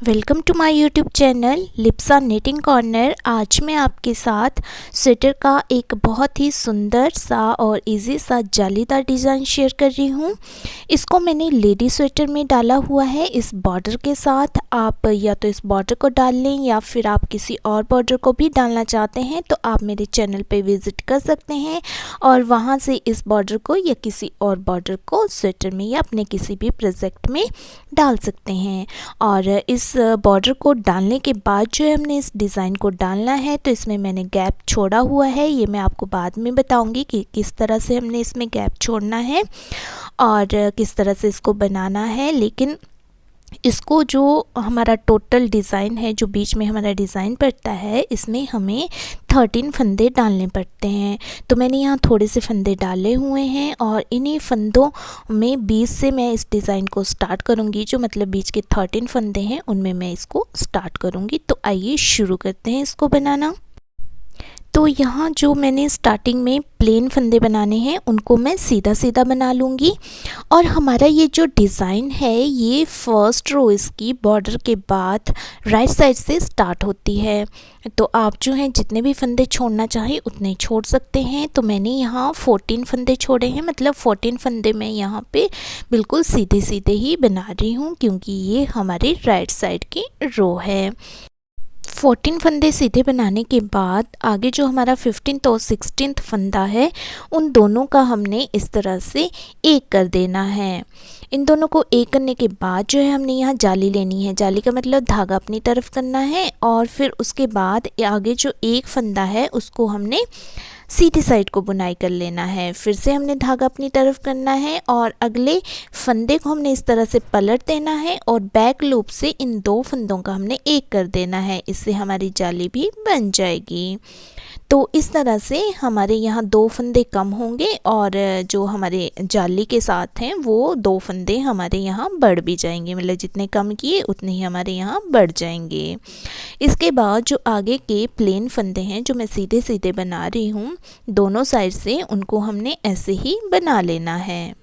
Welcome to my YouTube channel Lipsa knitting corner. आज मैं आपके साथ स्वेटर का एक बहुत ही सुंदर सा और इजी सा जालीदार डिज़ाइन शेयर कर रही हूँ। इसको मैंने लेडी स्वेटर में डाला हुआ है। इस बॉर्डर के साथ आप या तो इस बॉर्डर को डाल लें या फिर आप किसी और बॉर्डर को भी डालना चाहते हैं तो आप मेरे चैनल पे विज़िट कर सकते हैं और वहाँ से इस बॉर्डर को या किसी और बॉर्डर को स्वेटर में या अपने किसी भी प्रोजेक्ट में डाल सकते हैं। और इस बॉर्डर को डालने के बाद जो है हमने इस डिज़ाइन को डालना है तो इसमें मैंने गैप छोड़ा हुआ है। ये मैं आपको बाद में बताऊंगी कि किस तरह से हमने इसमें गैप छोड़ना है और किस तरह से इसको बनाना है। लेकिन इसको जो हमारा टोटल डिज़ाइन है, जो बीच में हमारा डिज़ाइन पड़ता है, इसमें हमें 13 फंदे डालने पड़ते हैं। तो मैंने यहाँ थोड़े से फंदे डाले हुए हैं और इन्हीं फंदों में 20 से मैं इस डिज़ाइन को स्टार्ट करूँगी। जो मतलब बीच के 13 फंदे हैं उनमें मैं इसको स्टार्ट करूँगी। तो आइए शुरू करते हैं इसको बनाना। तो यहाँ जो मैंने स्टार्टिंग में प्लेन फंदे बनाने हैं उनको मैं सीधा सीधा बना लूँगी। और हमारा ये जो डिज़ाइन है ये फर्स्ट रो इसकी बॉर्डर के बाद राइट साइड से स्टार्ट होती है। तो आप जो हैं जितने भी फंदे छोड़ना चाहें उतने छोड़ सकते हैं। तो मैंने यहाँ 14 फंदे छोड़े हैं, मतलब 14 फंदे मैं यहाँ पे बिल्कुल सीधे सीधे ही बना रही हूँ क्योंकि ये हमारी राइट साइड की रो है। 14 फंदे सीधे बनाने के बाद आगे जो हमारा 15th और 16th फंदा है उन दोनों का हमने इस तरह से एक कर देना है। इन दोनों को एक करने के बाद जो है हमने यहाँ जाली लेनी है। जाली का मतलब धागा अपनी तरफ करना है और फिर उसके बाद आगे जो एक फंदा है उसको हमने सीधी साइड को बुनाई कर लेना है। फिर से हमने धागा अपनी तरफ करना है और अगले फंदे को हमने इस तरह से पलट देना है और बैक लूप से इन दो फंदों का हमने एक कर देना है। इससे हमारी जाली भी बन जाएगी। तो इस तरह से हमारे यहाँ दो फंदे कम होंगे और जो हमारे जाली के साथ हैं वो दो फंदे हमारे यहाँ बढ़ भी जाएंगे, मतलब जितने कम किए उतने ही हमारे यहाँ बढ़ जाएंगे। इसके बाद जो आगे के प्लेन फंदे हैं जो मैं सीधे सीधे बना रही हूँ, दोनों साइड से उनको हमने ऐसे ही बना लेना है।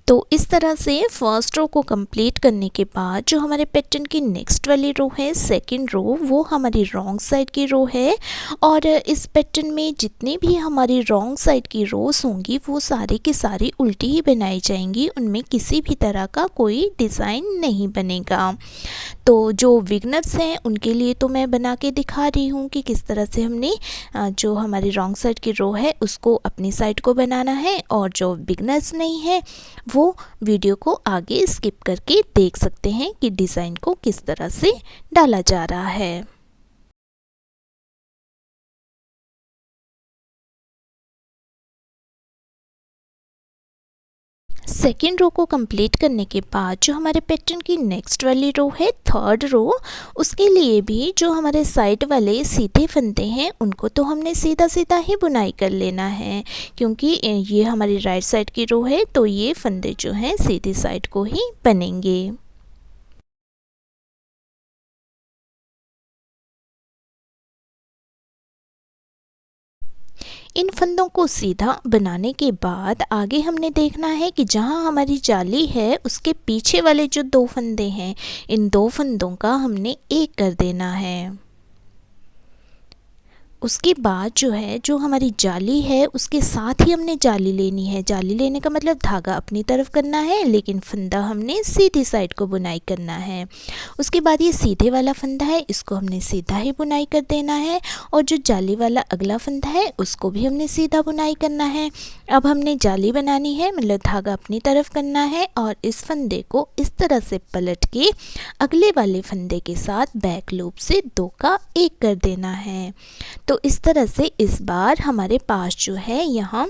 तो इस तरह से फर्स्ट रो को कंप्लीट करने के बाद जो हमारे पैटर्न की नेक्स्ट वाली रो है, सेकंड रो, वो हमारी रॉन्ग साइड की रो है। और इस पैटर्न में जितनी भी हमारी रॉन्ग साइड की रोज होंगी वो सारी की सारी उल्टी ही बनाई जाएंगी, उनमें किसी भी तरह का कोई डिज़ाइन नहीं बनेगा। तो जो बिगनर्स हैं उनके लिए तो मैं बना के दिखा रही हूँ कि किस तरह से हमने जो हमारी रॉन्ग साइड की रो है उसको अपनी साइड को बनाना है। और जो बिगनर्स नहीं है वो वीडियो को आगे स्किप करके देख सकते हैं कि डिज़ाइन को किस तरह से डाला जा रहा है। सेकेंड रो को कंप्लीट करने के बाद जो हमारे पैटर्न की नेक्स्ट वाली रो है, थर्ड रो, उसके लिए भी जो हमारे साइड वाले सीधे फंदे हैं उनको तो हमने सीधा सीधा ही बुनाई कर लेना है क्योंकि ये हमारी राइट साइड की रो है तो ये फंदे जो हैं सीधी साइड को ही बनेंगे। इन फंदों को सीधा बनाने के बाद आगे हमने देखना है कि जहाँ हमारी जाली है उसके पीछे वाले जो दो फंदे हैं, इन दो फंदों का हमने एक कर देना है। उसके बाद जो है जो हमारी जाली है उसके साथ ही हमने जाली लेनी है। जाली लेने का मतलब धागा अपनी तरफ करना है लेकिन फंदा हमने सीधी साइड को बुनाई करना है। उसके बाद ये सीधे वाला फंदा है, इसको हमने सीधा ही बुनाई कर देना है और जो जाली वाला अगला फंदा है उसको भी हमने सीधा बुनाई करना है। अब हमने जाली बनानी है, मतलब धागा अपनी तरफ करना है और इस फंदे को इस तरह से पलट के अगले वाले फंदे के साथ बैक लूप से दो का एक कर देना है। तो इस तरह से इस बार हमारे पास जो है यहाँ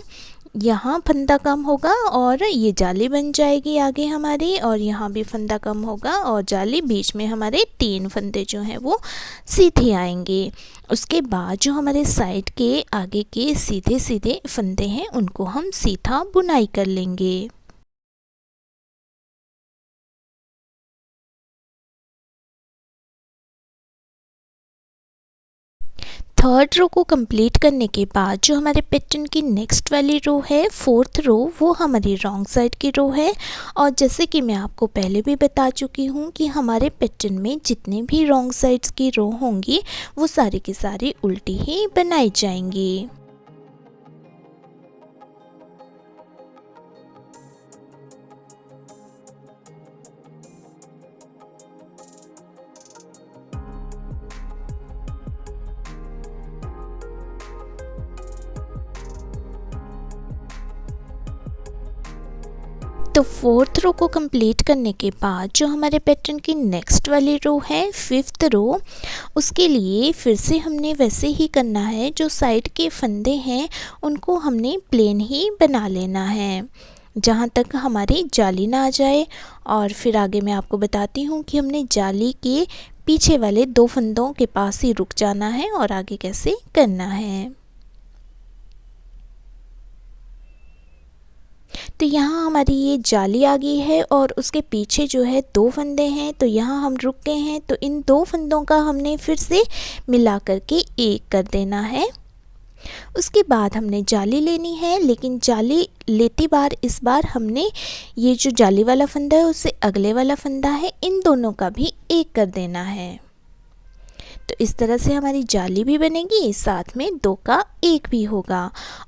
यहाँ फंदा कम होगा और ये जाली बन जाएगी आगे हमारी, और यहाँ भी फंदा कम होगा और जाली बीच में हमारे तीन फंदे जो हैं वो सीधे आएंगे। उसके बाद जो हमारे साइड के आगे के सीधे सीधे फंदे हैं उनको हम सीधा बुनाई कर लेंगे। थर्ड रो को कंप्लीट करने के बाद जो हमारे पैटर्न की नेक्स्ट वाली रो है, फोर्थ रो, वो हमारी रॉन्ग साइड की रो है। और जैसे कि मैं आपको पहले भी बता चुकी हूँ कि हमारे पैटर्न में जितने भी रॉन्ग साइड्स की रो होंगी वो सारी की सारी उल्टी ही बनाई जाएंगी। तो फोर्थ रो को कंप्लीट करने के बाद जो हमारे पैटर्न की नेक्स्ट वाली रो है, फिफ्थ रो, उसके लिए फिर से हमने वैसे ही करना है। जो साइड के फंदे हैं उनको हमने प्लेन ही बना लेना है जहाँ तक हमारी जाली ना आ जाए। और फिर आगे मैं आपको बताती हूँ कि हमने जाली के पीछे वाले 2 फंदों के पास ही रुक जाना है और आगे कैसे करना है। तो यहाँ हमारी ये जाली आ गई है और उसके पीछे जो है 2 फंदे हैं, तो यहाँ हम रुक गए हैं। तो इन 2 फंदों का हमने फिर से मिला करके एक कर देना है। उसके बाद हमने जाली लेनी है, लेकिन जाली लेती बार इस बार हमने ये जो जाली वाला फंदा है उससे अगले वाला फंदा है, इन दोनों का भी एक कर देना है। तो इस तरह से हमारी जाली भी बनेगी, साथ में 2 का 1 भी होगा।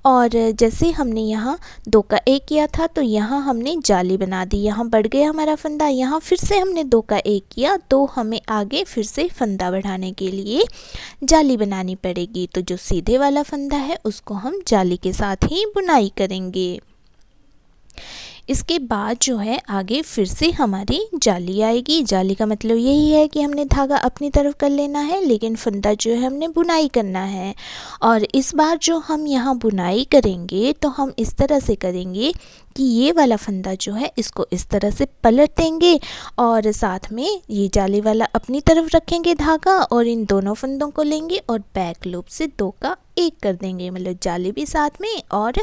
और जैसे हमने यहाँ 2 का 1 किया था तो यहाँ हमने जाली बना दी, यहाँ बढ़ गया हमारा फंदा, यहाँ फिर से हमने 2 का 1 किया तो हमें आगे फिर से फंदा बढ़ाने के लिए जाली बनानी पड़ेगी। तो जो सीधे वाला फंदा है उसको हम जाली के साथ ही बुनाई करेंगे। इसके बाद जो है आगे फिर से हमारी जाली आएगी। जाली का मतलब यही है कि हमने धागा अपनी तरफ कर लेना है, लेकिन फंदा जो है हमने बुनाई करना है। और इस बार जो हम यहाँ बुनाई करेंगे तो हम इस तरह से करेंगे कि ये वाला फंदा जो है इसको इस तरह से पलट देंगे और साथ में ये जाली वाला अपनी तरफ रखेंगे धागा और इन दोनों फंदों को लेंगे और बैक लूप से 2 का 1 कर देंगे, मतलब जाली भी साथ में और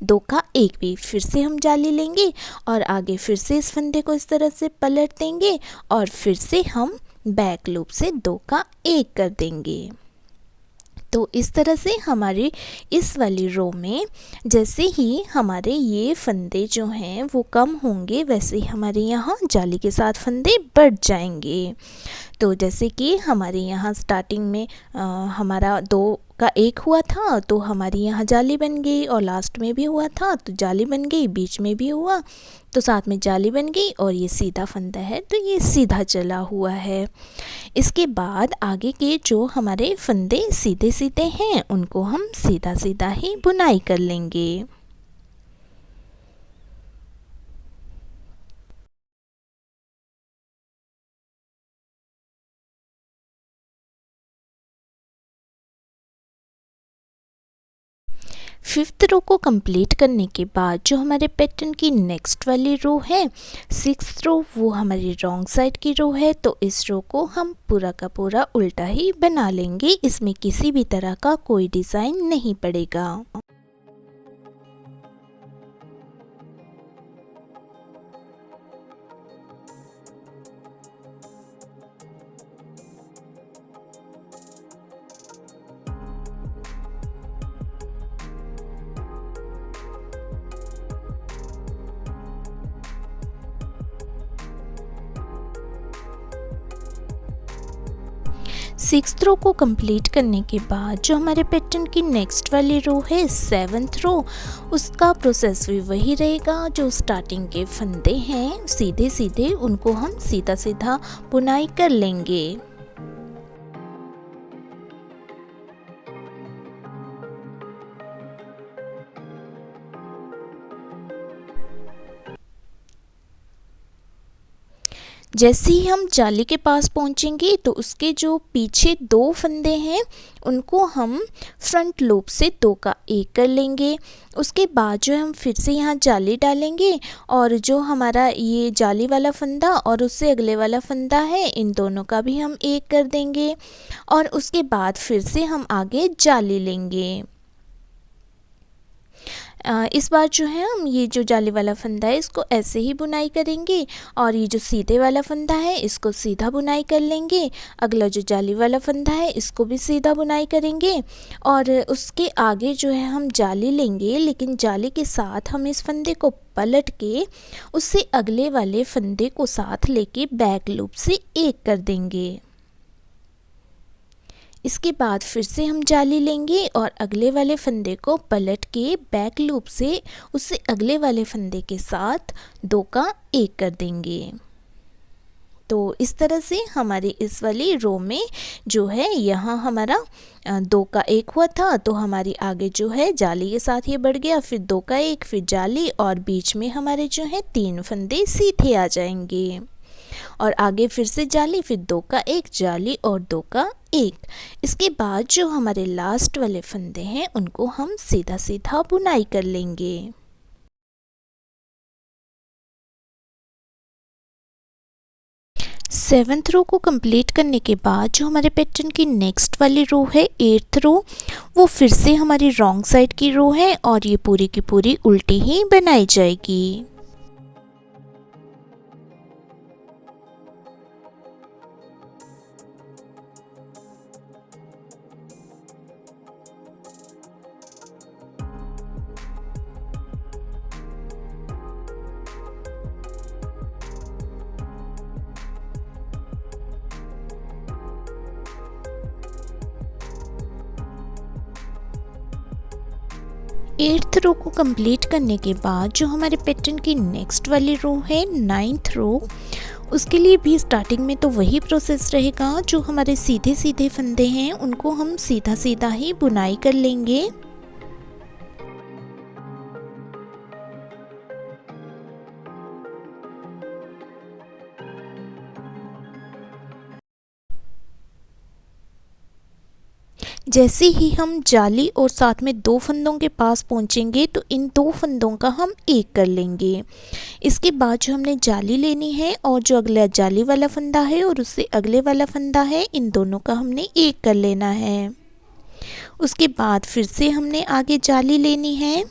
2 का 1 भी। फिर से हम जाली लेंगे और आगे फिर से इस फंदे को इस तरह से पलट देंगे और फिर से हम बैक लूप से 2 का 1 कर देंगे। तो इस तरह से हमारी इस वाली रो में जैसे ही हमारे ये फंदे जो हैं वो कम होंगे वैसे ही हमारे यहाँ जाली के साथ फंदे बढ़ जाएंगे। तो जैसे कि हमारे यहाँ स्टार्टिंग में हमारा 2 का 1 हुआ था तो हमारी यहाँ जाली बन गई और लास्ट में भी हुआ था तो जाली बन गई, बीच में भी हुआ तो साथ में जाली बन गई और ये सीधा फंदा है तो ये सीधा चला हुआ है। इसके बाद आगे के जो हमारे फंदे सीधे सीधे हैं उनको हम सीधा सीधा ही बुनाई कर लेंगे। फिफ्थ रो को कंप्लीट करने के बाद जो हमारे पैटर्न की नेक्स्ट वाली रो है, सिक्स्थ रो, वो हमारी रॉन्ग साइड की रो है। तो इस रो को हम पूरा का पूरा उल्टा ही बना लेंगे, इसमें किसी भी तरह का कोई डिज़ाइन नहीं पड़ेगा। सिक्स्थ रो को कंप्लीट करने के बाद जो हमारे पैटर्न की नेक्स्ट वाली रो है, सेवन्थ रो, उसका प्रोसेस भी वही रहेगा। जो स्टार्टिंग के फंदे हैं सीधे सीधे उनको हम सीधा सीधा बुनाई कर लेंगे। जैसे ही हम जाली के पास पहुंचेंगे तो उसके जो पीछे 2 फंदे हैं उनको हम फ्रंट लूप से 2 का 1 कर लेंगे। उसके बाद जो हम फिर से यहाँ जाली डालेंगे और जो हमारा ये जाली वाला फंदा और उससे अगले वाला फंदा है इन दोनों का भी हम 1 कर देंगे और उसके बाद फिर से हम आगे जाली लेंगे। इस बार जो है हम ये जो जाली वाला फंदा है इसको ऐसे ही बुनाई करेंगे और ये जो सीधे वाला फंदा है इसको सीधा बुनाई कर लेंगे। अगला जो जाली वाला फंदा है इसको भी सीधा बुनाई करेंगे और उसके आगे जो है हम जाली लेंगे, लेकिन जाली के साथ हम इस फंदे को पलट के उससे अगले वाले फंदे को साथ लेके बैक लूप से एक कर देंगे। इसके बाद फिर से हम जाली लेंगे और अगले वाले फंदे को पलट के बैक लूप से उससे अगले वाले फंदे के साथ 2 का 1 कर देंगे। तो इस तरह से हमारे इस वाली रो में जो है यहाँ हमारा 2 का 1 हुआ था, तो हमारी आगे जो है जाली के साथ ये बढ़ गया, फिर 2 का 1, फिर जाली और बीच में हमारे जो है 3 फंदे सीधे आ जाएंगे और आगे फिर से जाली, फिर 2 का 1 जाली और 2 का 1। इसके बाद जो हमारे लास्ट वाले फंदे हैं उनको हम सीधा सीधा बुनाई कर लेंगे। सेवन्थ रो को कंप्लीट करने के बाद जो हमारे पैटर्न की नेक्स्ट वाली रो है 8th रो, वो फिर से हमारी रॉन्ग साइड की रो है और ये पूरी की पूरी उल्टी ही बनाई जाएगी। एट्थ रो को कंप्लीट करने के बाद जो हमारे पैटर्न की नेक्स्ट वाली रो है 9th रो, उसके लिए भी स्टार्टिंग में तो वही प्रोसेस रहेगा। जो हमारे सीधे सीधे फंदे हैं उनको हम सीधा सीधा ही बुनाई कर लेंगे। जैसे ही हम जाली और साथ में 2 फंदों के पास पहुंचेंगे तो इन 2 फंदों का हम 1 कर लेंगे। इसके बाद जो हमने जाली लेनी है और जो अगला जाली वाला फंदा है और उससे अगले वाला फंदा है, इन दोनों का हमने 1 कर लेना है। उसके बाद फिर से हमने आगे जाली लेनी है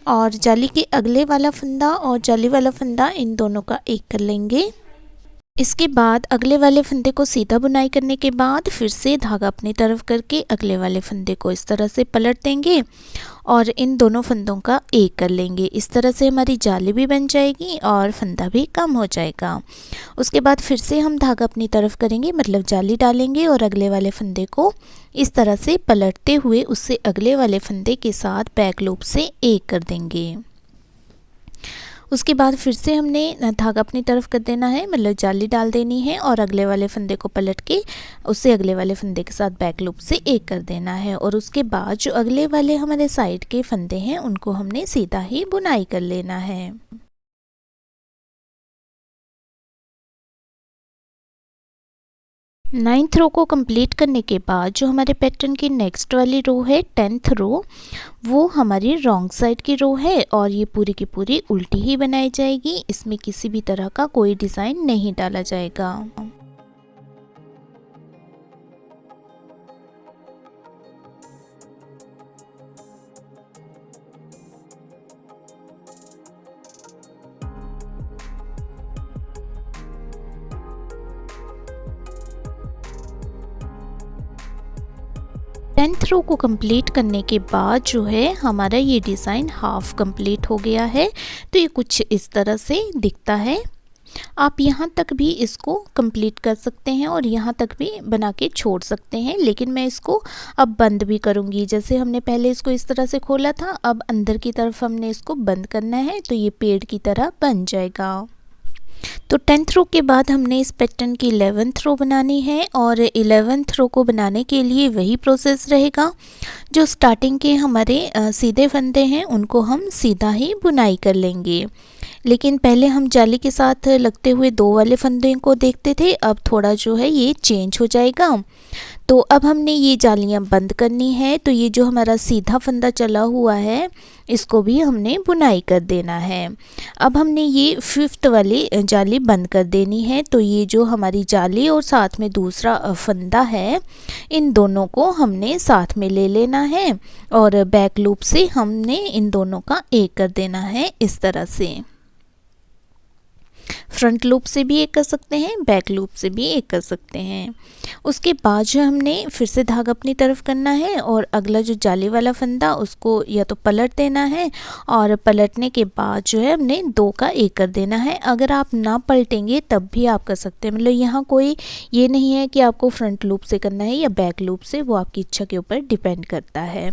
और जाली के अगले वाला फंदा और जाली वाला फंदा इन दोनों का 1 कर लेंगे। इसके बाद अगले वाले फंदे को सीधा बुनाई करने के बाद फिर से धागा अपनी तरफ करके अगले वाले फंदे को इस तरह से पलट देंगे और इन दोनों फंदों का 1 कर लेंगे। इस तरह से हमारी जाली भी बन जाएगी और फंदा भी कम हो जाएगा। उसके बाद फिर से हम धागा अपनी तरफ करेंगे, मतलब जाली डालेंगे और अगले वाले फंदे को इस तरह से पलटते हुए उससे अगले वाले फंदे के साथ बैक लूप से 1 कर देंगे। उसके बाद फिर से हमने धागा अपनी तरफ कर देना है, मतलब जाली डाल देनी है और अगले वाले फंदे को पलट के उससे अगले वाले फंदे के साथ बैक लूप से 1 कर देना है। और उसके बाद जो अगले वाले हमारे साइड के फंदे हैं उनको हमने सीधा ही बुनाई कर लेना है। नाइन्थ रो को कंप्लीट करने के बाद जो हमारे पैटर्न की नेक्स्ट वाली रो है 10th रो, वो हमारी रॉन्ग साइड की रो है और ये पूरी की पूरी उल्टी ही बनाई जाएगी। इसमें किसी भी तरह का कोई डिज़ाइन नहीं डाला जाएगा। 10th रो को कंप्लीट करने के बाद जो है हमारा ये डिज़ाइन हाफ कंप्लीट हो गया है। तो ये कुछ इस तरह से दिखता है। आप यहाँ तक भी इसको कंप्लीट कर सकते हैं और यहाँ तक भी बना के छोड़ सकते हैं, लेकिन मैं इसको अब बंद भी करूँगी। जैसे हमने पहले इसको इस तरह से खोला था, अब अंदर की तरफ हमने इसको बंद करना है तो ये पेड़ की तरह बन जाएगा। तो 10th रो के बाद हमने इस पैटर्न की 11th रो बनानी है और 11th रो को बनाने के लिए वही प्रोसेस रहेगा। जो स्टार्टिंग के हमारे सीधे फंदे हैं उनको हम सीधा ही बुनाई कर लेंगे लेकिन पहले हम जाली के साथ लगते हुए 2 वाले फंदे को देखते थे, अब थोड़ा जो है ये चेंज हो जाएगा। तो अब हमने ये जालियां बंद करनी है। तो ये जो हमारा सीधा फंदा चला हुआ है इसको भी हमने बुनाई कर देना है। अब हमने ये 5th वाली जाली बंद कर देनी है। तो ये जो हमारी जाली और साथ में दूसरा फंदा है, इन दोनों को हमने साथ में ले लेना है और बैक लूप से हमने इन दोनों का एक कर देना है इस तरह से। फ्रंट लूप से भी एक कर सकते हैं, बैक लूप से भी एक कर सकते हैं। उसके बाद जो हमने फिर से धागा अपनी तरफ करना है और अगला जो जाली वाला फंदा उसको या तो पलट देना है और पलटने के बाद जो है हमने 2 का एक कर देना है। अगर आप ना पलटेंगे तब भी आप कर सकते हैं, मतलब यहाँ कोई ये नहीं है कि आपको फ्रंट लूप से करना है या बैक लूप से, वो आपकी इच्छा के ऊपर डिपेंड करता है।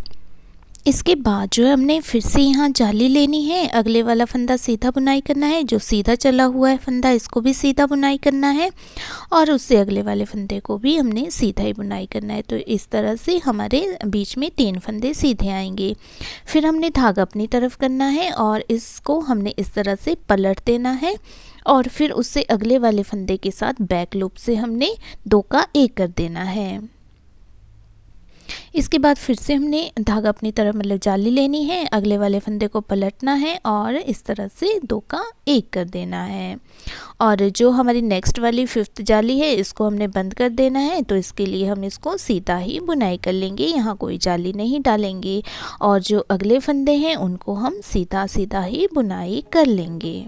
इसके बाद जो है हमने फिर से यहाँ जाली लेनी है, अगले वाला फंदा सीधा बुनाई करना है, जो सीधा चला हुआ है फंदा इसको भी सीधा बुनाई करना है और उससे अगले वाले फंदे को भी हमने सीधा ही बुनाई करना है। तो इस तरह से हमारे बीच में 3 फंदे सीधे आएंगे। फिर हमने धागा अपनी तरफ करना है और इसको हमने इस तरह से पलट देना है और फिर उससे अगले वाले फंदे के साथ बैक लूप से हमने 2 का एक कर देना है। इसके बाद फिर से हमने धागा अपनी तरफ मतलब जाली लेनी है, अगले वाले फंदे को पलटना है और इस तरह से 2 का एक कर देना है। और जो हमारी नेक्स्ट वाली 5th जाली है इसको हमने बंद कर देना है। तो इसके लिए हम इसको सीधा ही बुनाई कर लेंगे, यहाँ कोई जाली नहीं डालेंगे और जो अगले फंदे हैं उनको हम सीधा सीधा ही बुनाई कर लेंगे।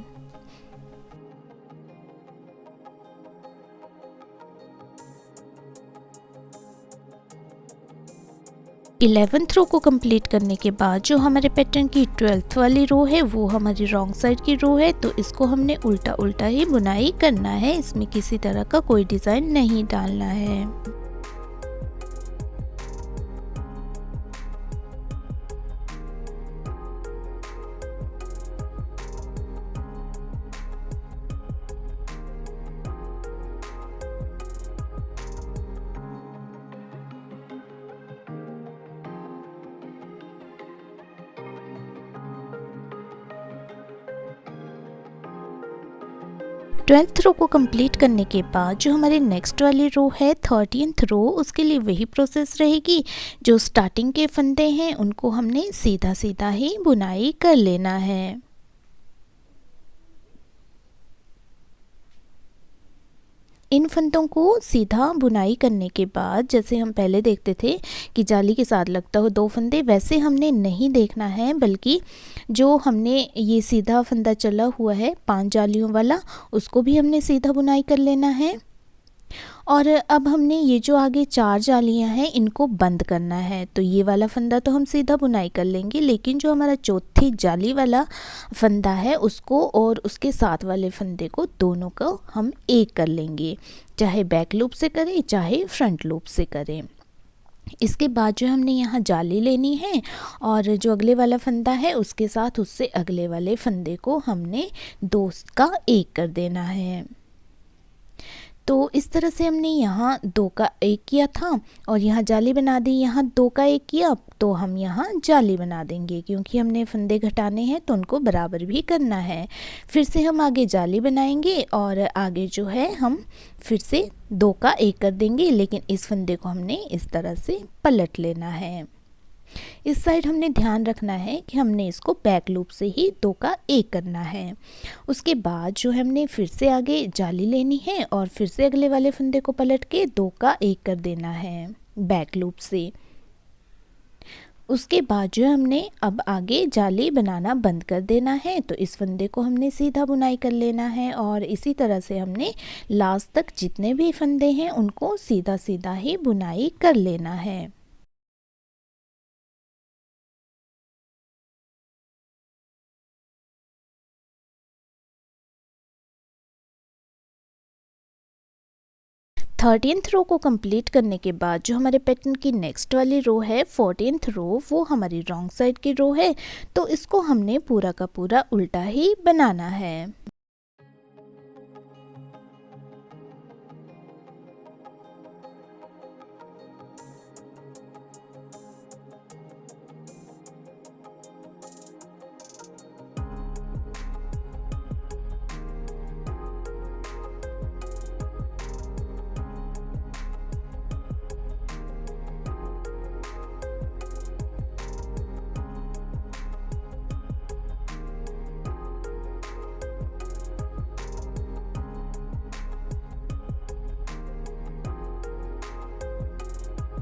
11th रो को कंप्लीट करने के बाद जो हमारे पैटर्न की 12th वाली रो है वो हमारी रॉन्ग साइड की रो है। तो इसको हमने उल्टा उल्टा ही बुनाई करना है, इसमें किसी तरह का कोई डिज़ाइन नहीं डालना है। ट्वेल्थ रो को कंप्लीट करने के बाद जो हमारी नेक्स्ट वाली रो है 13th रो, उसके लिए वही प्रोसेस रहेगी। जो स्टार्टिंग के फंदे हैं उनको हमने सीधा सीधा ही बुनाई कर लेना है। इन फंदों को सीधा बुनाई करने के बाद जैसे हम पहले देखते थे कि जाली के साथ लगता हो 2 फंदे, वैसे हमने नहीं देखना है, बल्कि जो हमने ये सीधा फंदा चला हुआ है 5 जालियों वाला उसको भी हमने सीधा बुनाई कर लेना है। और अब हमने ये जो आगे 4 जालियां हैं इनको बंद करना है। तो ये वाला फंदा तो हम सीधा बुनाई कर लेंगे, लेकिन जो हमारा चौथी जाली वाला फंदा है उसको और उसके साथ वाले फंदे को दोनों को हम एक कर लेंगे, चाहे बैक लूप से करें चाहे फ्रंट लूप से करें। इसके बाद जो हमने यहाँ जाली लेनी है और जो अगले वाला फंदा है उसके साथ उससे अगले वाले फंदे को हमने 2 का एक कर देना है। तो इस तरह से हमने यहाँ 2 का एक किया था और यहाँ जाली बना दी, यहाँ 2 का एक किया तो हम यहाँ जाली बना देंगे, क्योंकि हमने फंदे घटाने हैं तो उनको बराबर भी करना है। फिर से हम आगे जाली बनाएंगे और आगे जो है हम फिर से 2 का एक कर देंगे, लेकिन इस फंदे को हमने इस तरह से पलट लेना है। इस साइड हमने ध्यान रखना है कि हमने इसको बैक लूप से ही 2 का एक करना है। उसके बाद जो हमने फिर से आगे जाली लेनी है और फिर से अगले वाले फंदे को पलट के 2 का एक कर देना है बैक लूप से। उसके बाद जो हमने अब आगे जाली बनाना बंद कर देना है। तो इस फंदे को हमने सीधा बुनाई कर लेना है और इसी तरह से हमने लास्ट तक जितने भी फंदे हैं उनको सीधा सीधा ही बुनाई कर लेना है। थर्टीन्थ रो को कंप्लीट करने के बाद जो हमारे पैटर्न की नेक्स्ट वाली रो है 14th रो, वो हमारी रॉन्ग साइड की रो है। तो इसको हमने पूरा का पूरा उल्टा ही बनाना है।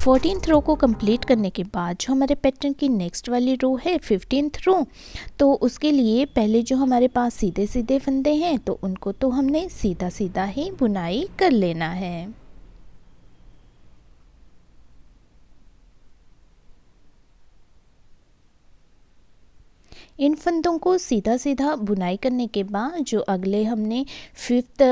14th रो को कंप्लीट करने के बाद जो हमारे पैटर्न की नेक्स्ट वाली रो है 15th रो, तो उसके लिए पहले जो हमारे पास सीधे सीधे फंदे हैं तो उनको तो हमने सीधा सीधा ही बुनाई कर लेना है। इन फंदों को सीधा सीधा बुनाई करने के बाद जो अगले हमने 5th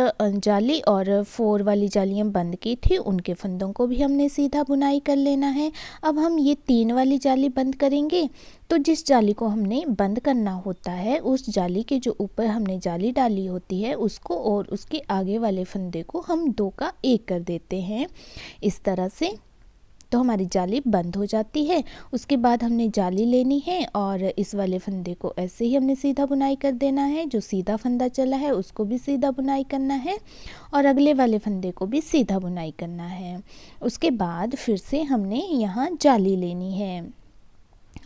जाली और 4 वाली जालियां बंद की थी उनके फंदों को भी हमने सीधा बुनाई कर लेना है। अब हम ये 3 वाली जाली बंद करेंगे, तो जिस जाली को हमने बंद करना होता है उस जाली के जो ऊपर हमने जाली डाली होती है उसको और उसके आगे वाले फंदे को हम 2 का 1 कर देते हैं इस तरह से, तो हमारी जाली बंद हो जाती है। उसके बाद हमने जाली लेनी है और इस वाले फंदे को ऐसे ही हमने सीधा बुनाई कर देना है। जो सीधा फंदा चला है उसको भी सीधा बुनाई करना है और अगले वाले फंदे को भी सीधा बुनाई करना है। उसके बाद फिर से हमने यहाँ जाली लेनी है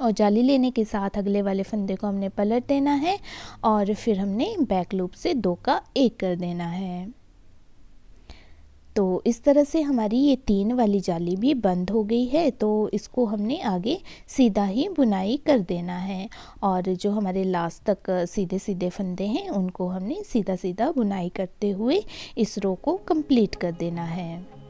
और जाली लेने के साथ अगले वाले फंदे को हमने पलट देना है और फिर हमने बैक लूप से 2 का 1 कर देना है। तो इस तरह से हमारी ये 3 वाली जाली भी बंद हो गई है, तो इसको हमने आगे सीधा ही बुनाई कर देना है और जो हमारे लास्ट तक सीधे सीधे फंदे हैं उनको हमने सीधा सीधा बुनाई करते हुए इस रो को कंप्लीट कर देना है।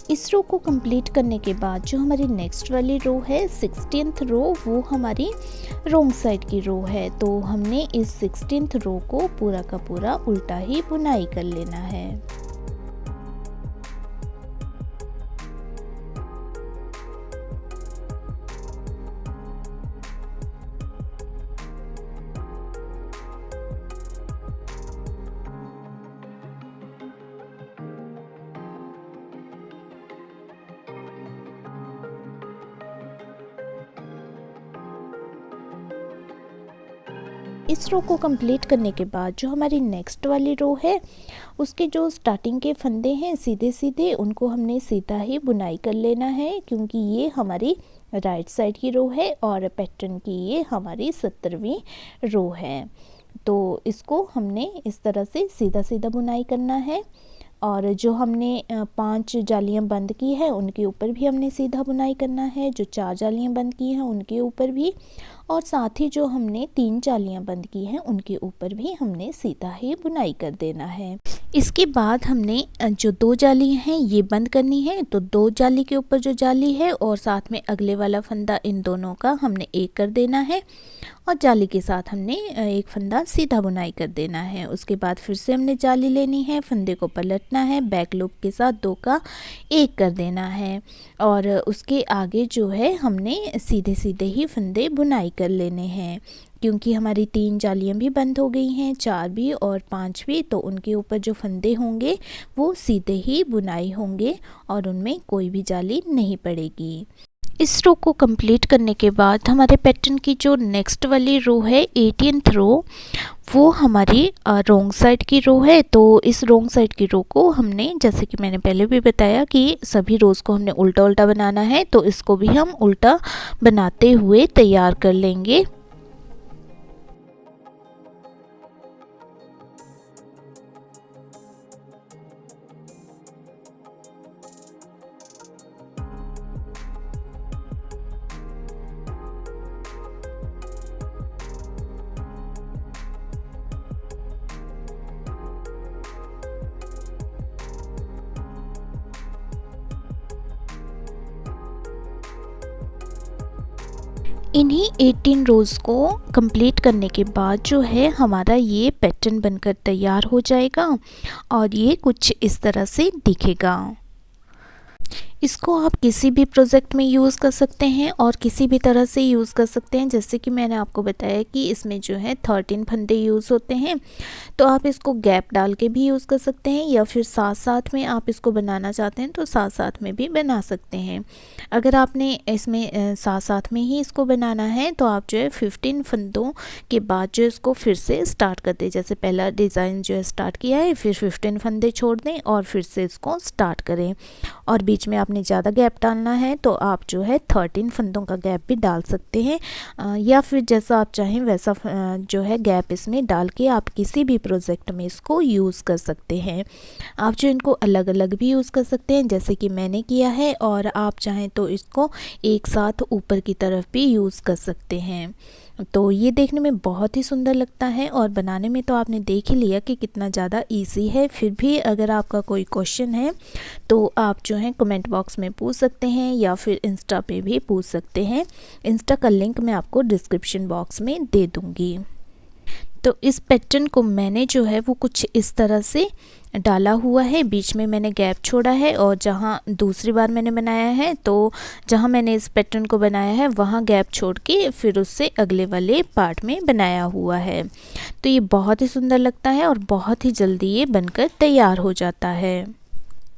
इस रो को कंप्लीट करने के बाद जो हमारी नेक्स्ट वाली रो है 16th रो, वो हमारी रोंग साइड की रो है, तो हमने इस 16th रो को पूरा का पूरा उल्टा ही बुनाई कर लेना है। इस रो को कंप्लीट करने के बाद जो हमारी नेक्स्ट वाली रो है उसके जो स्टार्टिंग के फंदे हैं सीधे सीधे उनको हमने सीधा ही बुनाई कर लेना है, क्योंकि ये हमारी राइट साइड की रो है और पैटर्न की ये हमारी 17वीं रो है। तो इसको हमने इस तरह से सीधा सीधा बुनाई करना है और जो हमने 5 जालियां बंद की है उनके ऊपर भी हमने सीधा बुनाई करना है, जो 4 जालियां बंद की हैं उनके ऊपर भी, और साथ ही जो हमने 3 जालियां बंद की हैं उनके ऊपर भी हमने सीधा ही बुनाई कर देना है। इसके बाद हमने जो 2 जाली हैं ये बंद करनी है, तो 2 जाली के ऊपर जो जाली है और साथ में अगले वाला फंदा, इन दोनों का हमने 1 कर देना है और जाली के साथ हमने एक फंदा सीधा बुनाई कर देना है। उसके बाद फिर से हमने जाली लेनी है, फंदे को पलटना है, बैक लूप के साथ 2 का 1 कर देना है और उसके आगे जो है हमने सीधे सीधे ही फंदे बुनाई कर लेने हैं, क्योंकि हमारी 3 जालियां भी बंद हो गई हैं, 4 भी और 5 भी, तो उनके ऊपर जो फंदे होंगे वो सीधे ही बुनाई होंगे और उनमें कोई भी जाली नहीं पड़ेगी। इस रो को कंप्लीट करने के बाद हमारे पैटर्न की जो नेक्स्ट वाली रो है 18th रो, वो हमारी रोंग साइड की रो है। तो इस रोंग साइड की रो को हमने, जैसे कि मैंने पहले भी बताया कि सभी रोज़ को हमने उल्टा उल्टा बनाना है, तो इसको भी हम उल्टा बनाते हुए तैयार कर लेंगे। इन्हीं 18 रोज़ को कंप्लीट करने के बाद जो है हमारा ये पैटर्न बनकर तैयार हो जाएगा और ये कुछ इस तरह से दिखेगा। इसको आप किसी भी प्रोजेक्ट में यूज़ कर सकते हैं और किसी भी तरह से यूज़ कर सकते हैं। जैसे कि मैंने आपको बताया कि इसमें जो है 13 फंदे यूज़ होते हैं, तो आप इसको गैप डाल के भी यूज़ कर सकते हैं या फिर साथ साथ में आप इसको बनाना चाहते हैं तो साथ साथ में भी बना सकते हैं। अगर आपने इसमें साथ साथ में ही इसको बनाना है तो आप जो है 15 फंदों के बाद जो इसको फिर से स्टार्ट कर दें। जैसे पहला डिज़ाइन जो है स्टार्ट किया है, फिर 15 फंदे छोड़ दें और फिर से इसको स्टार्ट करें और बीच में आप आपने ज़्यादा गैप डालना है तो आप जो है 13 फंदों का गैप भी डाल सकते हैं, या फिर जैसा आप चाहें वैसा जो है गैप इसमें डाल के आप किसी भी प्रोजेक्ट में इसको यूज़ कर सकते हैं। आप जो इनको अलग अलग भी यूज़ कर सकते हैं जैसे कि मैंने किया है, और आप चाहें तो इसको एक साथ ऊपर की तरफ भी यूज़ कर सकते हैं। तो ये देखने में बहुत ही सुंदर लगता है और बनाने में तो आपने देख ही लिया कि कितना ज़्यादा इजी है। फिर भी अगर आपका कोई क्वेश्चन है तो आप जो है कमेंट बॉक्स में पूछ सकते हैं या फिर इंस्टा पे भी पूछ सकते हैं। इंस्टा का लिंक मैं आपको डिस्क्रिप्शन बॉक्स में दे दूँगी। तो इस पैटर्न को मैंने जो है वो कुछ इस तरह से डाला हुआ है, बीच में मैंने गैप छोड़ा है, और जहाँ दूसरी बार मैंने बनाया है तो जहाँ मैंने इस पैटर्न को बनाया है वहाँ गैप छोड़ के फिर उससे अगले वाले पार्ट में बनाया हुआ है। तो ये बहुत ही सुंदर लगता है और बहुत ही जल्दी ये बनकर तैयार हो जाता है।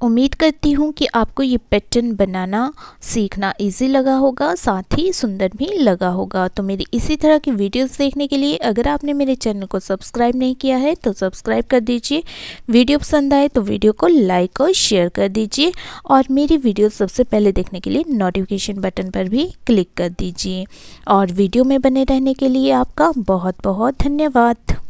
उम्मीद करती हूँ कि आपको ये पैटर्न बनाना सीखना इजी लगा होगा, साथ ही सुंदर भी लगा होगा। तो मेरी इसी तरह की वीडियोस देखने के लिए अगर आपने मेरे चैनल को सब्सक्राइब नहीं किया है तो सब्सक्राइब कर दीजिए। वीडियो पसंद आए तो वीडियो को लाइक और शेयर कर दीजिए, और मेरी वीडियो सबसे पहले देखने के लिए नोटिफिकेशन बटन पर भी क्लिक कर दीजिए। और वीडियो में बने रहने के लिए आपका बहुत बहुत धन्यवाद।